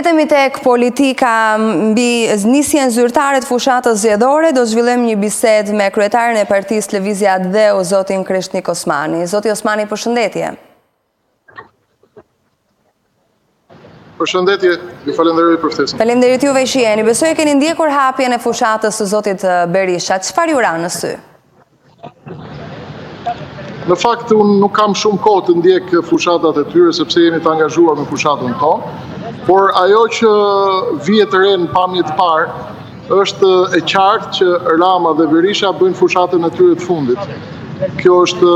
Kthehemi tek politika mbi nisjen zyrtare të fushatës zgjedhore, do zhvillojmë një bisedë me kryetarin e Partisë Lëvizja Dheu, zotin Krishnik Osmani. Zoti Osmani, përshëndetje. Përshëndetje, ju falenderoj për ftesën. Faleminderit juve që jeni. Besoj e keni ndjekur hapjen e fushatës së zotit Berisha. Çfarë ju ra në sy? Në fakt, unë nuk kam shumë kohë të ndjek fushatat e tyre, sepse jemi të angazhuar me fushatën tonë, por ajo që vihet re në pamje të parë, është e qartë që Rama dhe Berisha bëjnë fushatën e tyre të fundit. Kjo është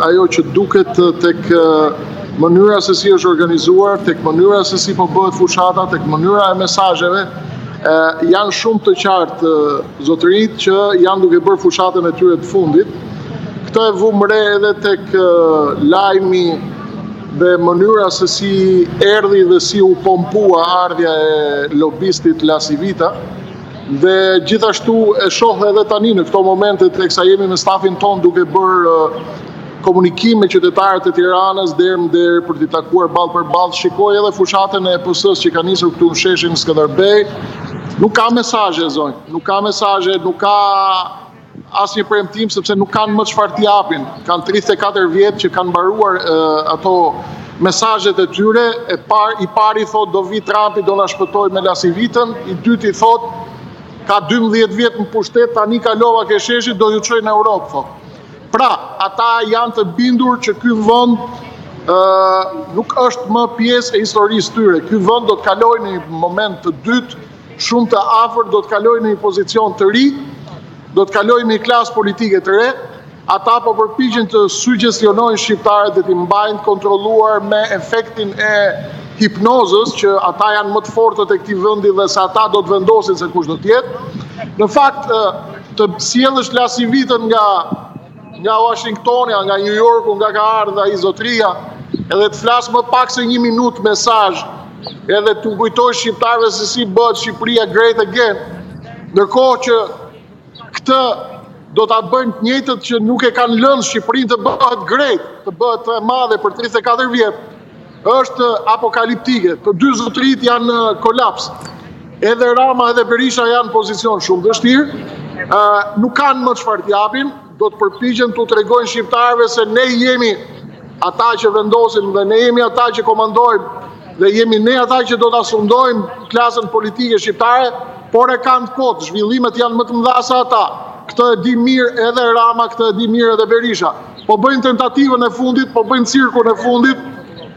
ajo që duket tek mënyra se si është organizuar, tek mënyra se si po bëhet fushata, tek mënyra e mesazheve, janë shumë të qartë zotërit që janë duke bërë fushatën e tyre të fundit. Këtë e vëmë re edhe tek lajmi dhe mënyra se si erdhi dhe si u pompua ardhja e lobistit Lasivita, dhe gjithashtu e shoh edhe tani në këto momente teksa jemi me stafin ton duke bërë komunikim me qytetarët e Tiranës derë për t'i takuar ballë për ballë. Shikoj edhe fushatën e PS-s që ka nisur këtu në sheshin Skënderbej. Nuk ka mesazhe zonjë, nuk ka mesazhe, nuk ka asnjë premtim, sepse nuk kanë më çfarë t'i japin. Kanë 34 vjet që kanë mbaruar ato mesazhet e tyre. I pari thot do vi Trumpi, do na shpëtoj me Lasivitën, i dyti thot ka 12 vjet në pushtet, tani kalova ke sheshit, do ju çoj në Europë, thot. Pra, ata janë të bindur që ky vend nuk është më pjesë e historisë tyre. Ky vend do të kalojë në një moment të dytë, shumë të afërt, do të kalojë në një pozicion të ri, do të kalojë në një klasë politike të re. Ata po përpiqen të sugjestionojnë shqiptarët dhe t'i mbajnë kontrolluar me efektin e hipnozës, që ata janë më të fortët e këtij vendi dhe se ata do të vendosin se kush do të jetë. Në fakt, të sjellësh Lasivitën nga Washingtoni, nga New Yorku, nga ka ardhur ai zotëria, edhe të flas më pak se 1 minutë mesazh, edhe t'u kujtojë shqiptarëve se si bëhet Shqipëria great again, ndërkohë që këtë do ta bëjnë të njëjtët që nuk e kanë lënë Shqipërinë të bëhet great, të bëhet e madhe për 34 vjet, është apokaliptike. Të dy zotërit janë në kolaps. Edhe Rama edhe Berisha janë në pozicion shumë vështirë, nuk kanë më çfarë t'japin, do të përpiqen t'u tregojnë shqiptarëve se ne jemi ata që vendosim dhe ne jemi ata që komandojmë dhe jemi ne ata që do ta sundojmë klasën politike shqiptare, por e kanë të kotë, zhvillimet janë më të mëdha se ata. Këtë e di mirë edhe Rama, këtë e di mirë edhe Berisha. Po bëjnë tentativën e fundit, po bëjnë cirkun e fundit.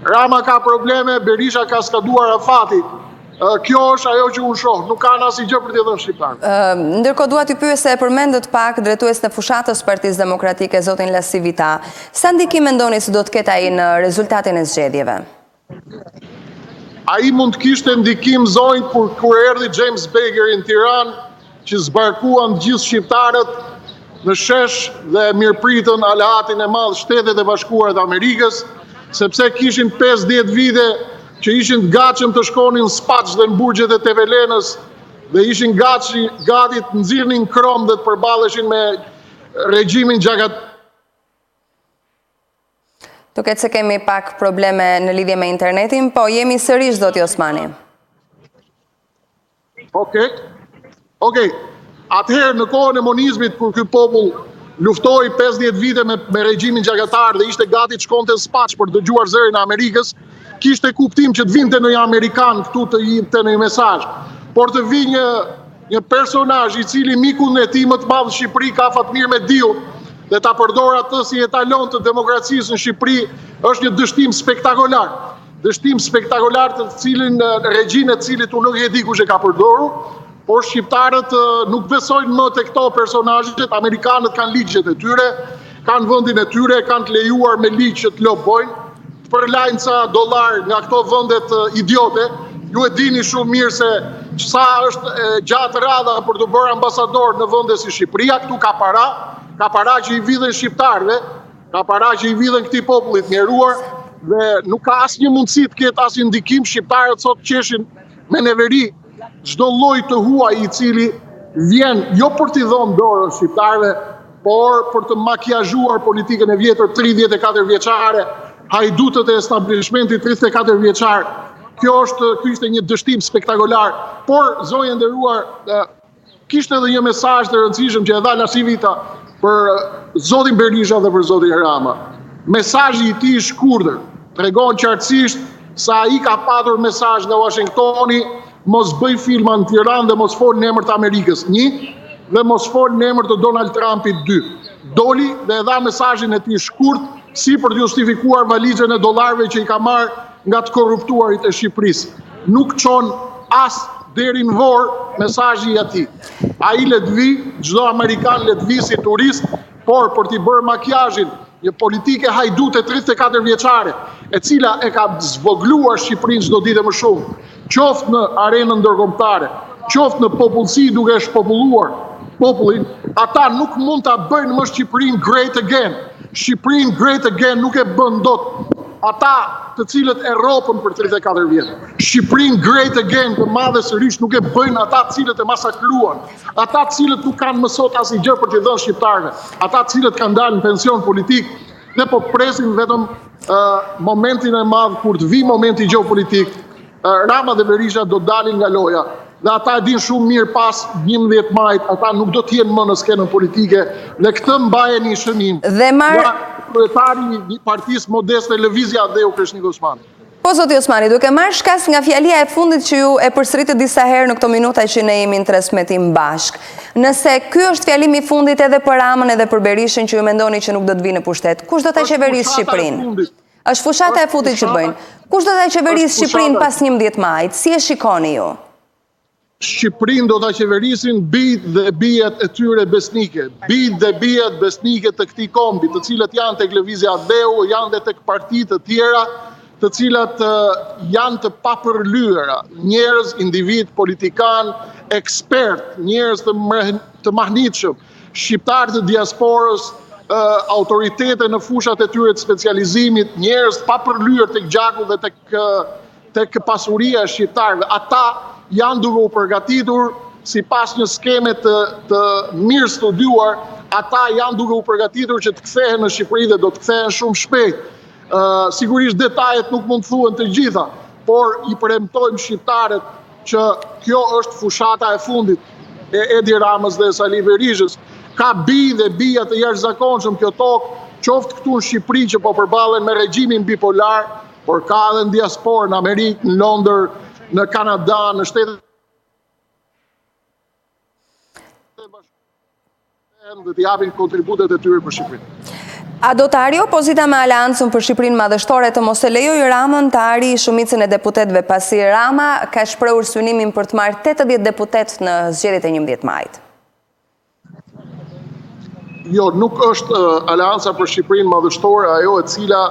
Rama ka probleme, Berisha ka skaduar afati. Kjo është ajo që unë shoh, nuk kanë asnjë gjë për t'i dhënë shqiptarët. Ndërkohë dua t'ju pyes se e përmendët pak drejtuesin e fushatës Partisë Demokratike, zotin Lasivita. Sa ndikim mendoni se do të ketë ai në rezultatin e zgjedhjeve? Ai mund të kishte ndikim zonjë kur erdhi James Baker në Tiranë, që zbarkuan gjithë shqiptarët në shesh dhe mirëpritën aleatin e madh Shtetet e Bashkuara të Amerikës, sepse kishin 50 vite që ishin gatshëm të shkonin Spaç dhe në burgjet e Tevelenës dhe ishin gati të nxirrnin krom dhe të përballeshin me regjimin Xhakati. Duket se kemi pak probleme në lidhje me internetin, po jemi sërish, zoti Osmani. Okej. Atëherë në kohën e monizmit, kur ky popull luftoi 50 vite me regjimin Xhakatar dhe ishte gati të shkonte në Spaç për të dëgjuar zërin e Amerikës, kishte kuptim që të vinte në një Amerikan këtu të jepte një mesazh. Por të vi një personazh i cili mikun e tij më të madh në Shqipëri ka Fatmir Mediu dhe ta përdor atë si etalon të demokracisë në Shqipëri, është një dështim spektakolar. Dështim spektakolar të cilin regjin e cilit unë nuk e di kush e ka përdorur, por shqiptarët nuk besojnë më te këto personazhet. Amerikanët kanë ligjet e tyre, kanë vendin e tyre, kanë të lejuar me ligj që të lobojnë, të përlajnë ca dollar nga këto vendet idiote. Ju e dini shumë mirë se sa është gjatë radha për të bërë ambasador në vende si Shqipëria. Këtu ka para që i vidhen shqiptarëve, ka para që i vidhen këtij popullit njeruar, dhe nuk ka asnjë mundësi të ketë asnjë ndikim. Shqiptarët sot qeshin me neveri çdo lloj të huaj i cili vjen jo për t'i dhënë dorën shqiptarëve, por për të makiazhuar politikën e vjetër 34 vjeçare, hajdutët e establishmentit 34 vjeçar, Ky ishte një dështim spektakolar, por zonjë e nderuar, kishte edhe një mesazh të rëndësishëm që e dha Lasivita për zotin Berisha dhe për zotin Rama. Mesazhi i tij i shkurtër tregon qartësisht sa ai ka patur mesazh nga Washingtoni, mos bëj filma në Tiranë dhe mos fol në emër të Amerikës 1 dhe mos fol në emër të Donald Trumpit 2. Doli dhe e dha mesazhin e tij shkurt si për të justifikuar valizën e dollarëve që i ka marrë nga të korruptuarit e Shqipërisë. Nuk çon as deri në vorë mesazhi i atij. Ai le të vi, çdo amerikan le të vi si turist, por për t'i bërë makjazhin një politike hajdute 34 vjeçare, e cila e ka zvogluar Shqipërinë çdo ditë më shumë, qoftë në arenën ndërkombëtare, qoftë në popullsi duke shpopulluar popullin, ata nuk mund ta bëjnë më Shqipërinë great again. Shqipërinë great again nuk e bën dot ata të cilët e rropën për 34 vjet. Shqipërinë great again të madhe sërish nuk e bëjnë ata të cilët e masakruan, ata të cilët nuk kanë më sot asnjë gjë për t'i dhënë shqiptarëve, ata të cilët kanë dalë në pension politik dhe po presin vetëm momentin e madh kur të vi momenti gjeopolitik. Rama dhe Berisha do dalin nga loja. Dhe ata e din shumë mirë pas 11 majit, ata nuk do t'jenë më në skenën politike dhe këtë mbajeni shënim. Nga kryetari i partisë modeste Lëvizja Adeu Krishnik Osmani. Po, zoti Osmani, duke marrë shkas nga fjalia e fundit që ju e përsëritët disa herë në këto minuta që ne jemi në transmetim bashk, nëse ky është fjalimi i fundit edhe për Ramën edhe për Berishën që ju mendoni që nuk do të vinë në pushtet, kush do ta qeverisë Shqipërinë? Është fushata e fundit që bëjnë. Kush do ta qeverisë Shqipërinë pas 11 majit? Si e shikoni ju? Shqipërinë do ta qeverisin bijtë dhe bijat e tyre besnike. Bijtë dhe bijat besnike të këtij kombi, të cilët janë tek Lëvizja Adeu, janë dhe tek partitë të tjera, të cilat janë të papërlyera, njerëz, individ, politikan, ekspert, njerëz të mahnitshëm, shqiptarë të diasporës, autoritete në fushat e tyre të specializimit, njerëz të papërlyer tek gjaku dhe tek pasuria e shqiptarëve. Ata janë duke u përgatitur sipas një skeme të mirë studiuar, ata janë duke u përgatitur që të kthehen në Shqipëri dhe do të kthehen shumë shpejt. Sigurisht detajet nuk mund të thuhen të gjitha, por i premtojmë shqiptarët që kjo është fushata e fundit e Edi Ramës dhe Sali Berishës. Ka bij dhe bija të jashtëzakonshëm kjo tokë, qoftë këtu në Shqipëri që po përballen me regjimin bipolar, por ka edhe në diasporë, në Amerikë, në Londër, në Kanada, në Shtetet e Bashkuara dhe të japin kontributet e tyre për Shqipërinë. A do të arrijë opozita me Aleancën për Shqipërinë Madhështore të mos e lejojë Ramën të arrijë shumicën e deputetëve pasi Rama ka shprehur synimin për të marrë 80 deputet në zgjedhjet e 11 majit? Jo, nuk është Aleanca për Shqipërinë Madhështore ajo e cila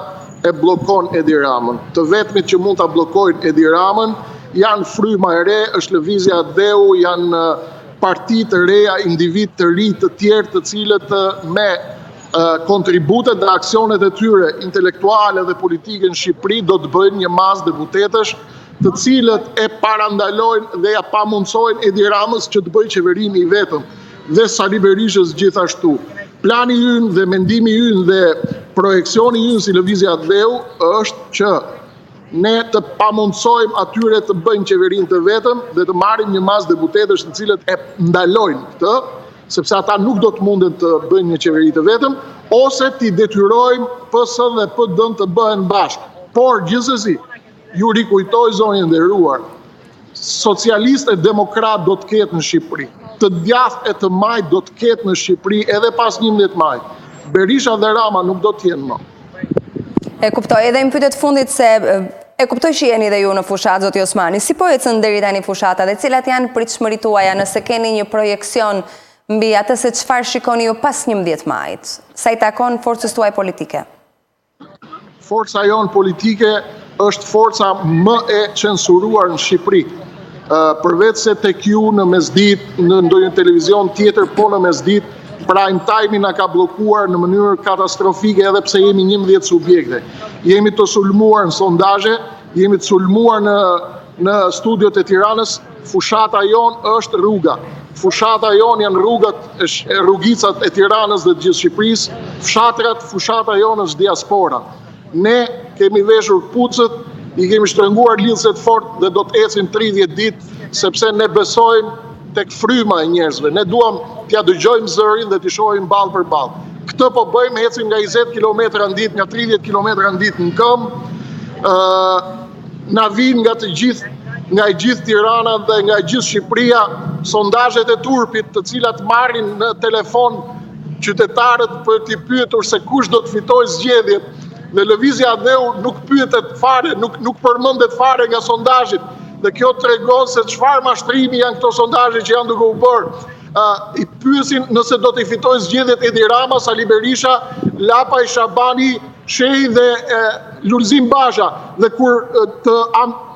e bllokon Edi Ramën. Të vetmit që mund ta bllokojnë Edi Ramën janë fryma e re, është Lëvizja Adeu, janë parti të reja, individ të ri të tjerë të cilët me kontributet dhe aksionet e tyre intelektuale dhe politike në Shqipëri do të bëjnë një masë deputetësh të cilët e parandalojnë dhe ja pamundsojnë Edi Ramës që të bëjë qeverimi i vetëm dhe Sali Berishës gjithashtu. Plani ynë dhe mendimi ynë dhe projekcioni ynë si Lëvizja Adeu është që ne të pamundsojmë atyre të bëjnë qeverinë të vetëm dhe të marrim një masë deputetësh të cilët e ndalojnë këtë, sepse ata nuk do të munden të bëjnë një qeveri të vetëm, ose t'i detyrojmë PS dhe PD të bëhen bashkë. Por gjithsesi, ju rikujtoj zonjë e nderuar, socialist e demokrat do të ketë në Shqipëri. Të djathtë e të majt do të ketë në Shqipëri edhe pas 11 majit. Berisha dhe Rama nuk do të jenë më. E kuptoj, edhe në pyetjet fundit se e kuptoj që jeni dhe ju në fushat, zoti Osmani. Si po ecën deri tani fushata dhe cilat janë pritshmëritë tuaja nëse keni një projekcion mbi atë se çfarë shikoni ju pas 11 majit? Sa i takon forcës tuaj politike? Forca jonë politike është forca më e censuruar në Shqipëri. Përveç se tek ju në mesdit, në ndonjë televizion tjetër, po në mesdit, prime time na ka bllokuar në mënyrë katastrofike edhe pse jemi 11 subjekte. Jemi të sulmuar në sondazhe, jemi të sulmuar në studiot e Tiranës, fushata jonë është rruga. Fushata jonë janë rrugicat e Tiranës dhe të gjithë Shqipërisë, fushata jonë është diaspora. Ne kemi veshur kpucët i kemi shtrënguar lidhset fort dhe do të ecim 30 ditë sepse ne besojmë tek fryma e njerëzve. Ne duam t'ja dëgjojmë zërin dhe t'i shohim ballë për ballë. Këtë po bëjmë, ecim nga 20 km në ditë, nga 30 km në ditë në këmbë. Na vinë nga e gjithë Tirana dhe nga e gjithë Shqipëria sondazhet e turpit, të cilat marrin në telefon qytetarët për t'i pyetur se kush do të fitojë zgjedhjet. Dhe Lëvizja e Dheu nuk pyetet fare, nuk përmendet fare nga sondazhet. Dhe kjo tregon se çfarë mashtrimi janë këto sondazhe që janë duke u bërë. I pyesin nëse do t'i fitojë zgjedhjet Edi Rama, Sali Berisha, Lapaj Shabani, Shehi dhe Lulzim Basha. Dhe kur të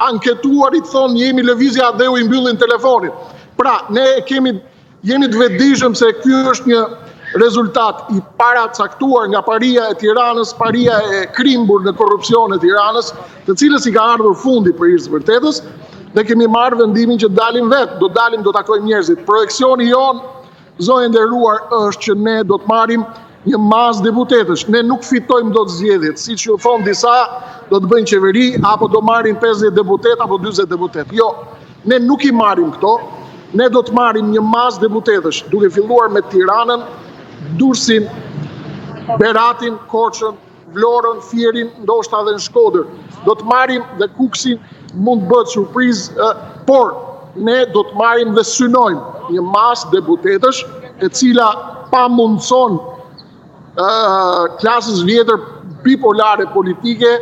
anketuarit thonë jemi Lëvizja e Dheu, i mbyllin telefonin. Pra, ne jemi të vetëdijshëm se ky është një rezultat i paracaktuar nga paria e Tiranës, paria e krimbur në korrupsion e Tiranës, të cilës i ka ardhur fundi për hir të vërtetës, dhe kemi marrë vendimin që dalim vetë, do takojmë njerëzit. Projeksioni jon, zonjë nderuar, është që ne do të marrim një masë deputetësh. Ne nuk fitojmë dot zgjedhjet, siç ju thon disa, do të bëjnë qeveri apo do marrin 50 deputet apo 40 deputet. Jo, ne nuk i marrim këto. Ne do të marrim një masë deputetësh, duke filluar me Tiranën, Durrësin, Beratin, Korçën, Vlorën, Fierin, ndoshta edhe në Shkodër. Do të marrim dhe Kuksin, mund të bëhet surprizë, por ne do të marrim dhe synojmë një masë deputetësh e cila pamundson klasës vjetër bipolare politike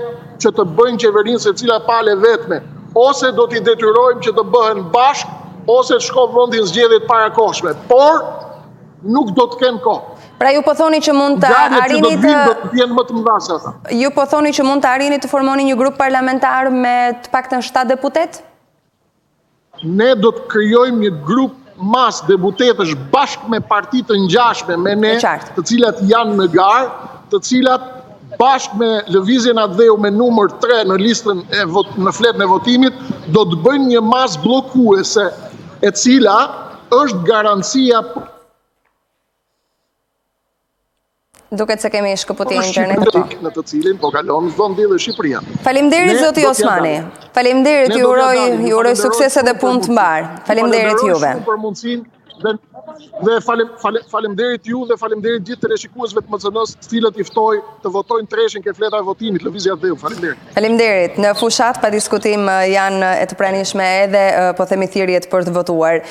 që të bëjnë qeverinë secila pale vetme. Ose do t'i detyrojmë që të bëhen bashkë, ose të shkovëndin zgjedhjet parakohshme. Por nuk do të kenë kohë. Pra ju po thoni që mund të arrini Ju po thoni që mund të arrini të formoni një grup parlamentar me të paktën 7 deputet? Ne do të krijojmë një grup mas deputetësh bashkë me partitë të ngjashme me ne, të cilat janë në garë, të cilat bashkë me Lëvizjen e Dheu me numër 3 në listën në fletën e votimit, do të bëjnë një masë bllokuese e cila është garancia. Duket se kemi shkëputje internet. Në të cilin po kalon vendi dhe Shqipëria. Faleminderit zoti Osmani. Faleminderit, ju uroj sukses edhe punë të mbar. Faleminderit juve. Dhe faleminderit ju dhe faleminderit gjithë teleshikuesve të MCN-s, të cilët i ftoj të votojnë treshin ke fleta e votimit Lëvizja e Dheu. Faleminderit. Faleminderit. Në fushat pa diskutim janë e të pranishme edhe po themi thirrjet për të votuar.